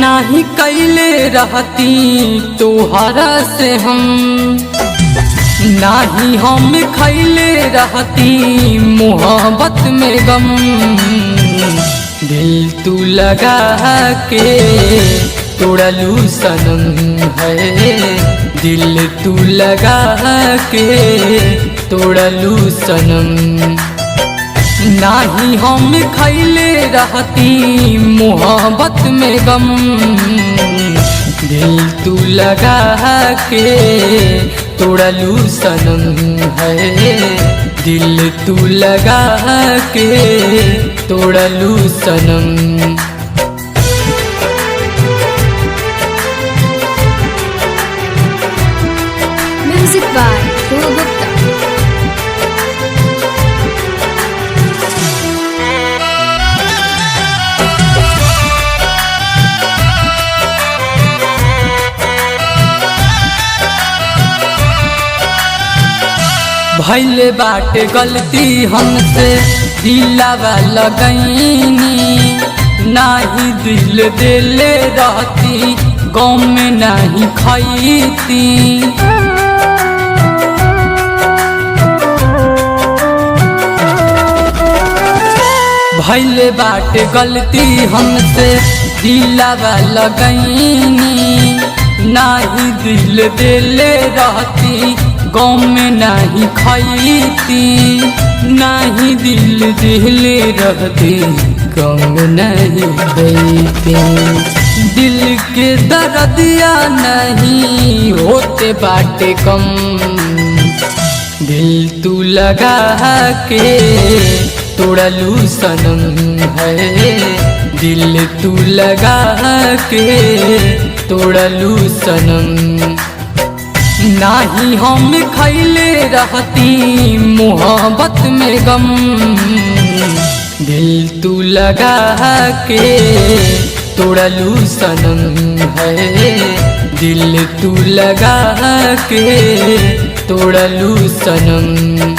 नाही कैले रहती तोहरा से हम, नाही हम खैले रहती मोहब्बत में गम। दिल तू लगा के तोड़लू सनम है, दिल तू लगा के तोड़लू सनम। नाही हम खैले रहती मोहब्बत में गम, दिल तू लगा के तोड़लू सनम है, दिल तू लगा के तोड़लू सनम। म्यूजिक बाय ध्रुव गुप्ता। भइले बाटे गलती हमसे दिलावा लगैनी, नाही दिल देले रहती गम में नाही खैती। भइले बाटे गलती हमसे दिलावा लगैनी, नाही दिल देले रहती गम में नहीं खैती। नहीं दिल दिले रहते गम नहीं खैती। दिल के दर्दिया नहीं होते बाटे कम, दिल तू लगा के तोड़लू सनम है, दिल तू लगा के तोड़लू सनम। नाही हम खैले रहती मोहब्बत में गम, दिल तू लगा के तोड़लू सनम है, दिल तू लगा के तोड़लू सनम।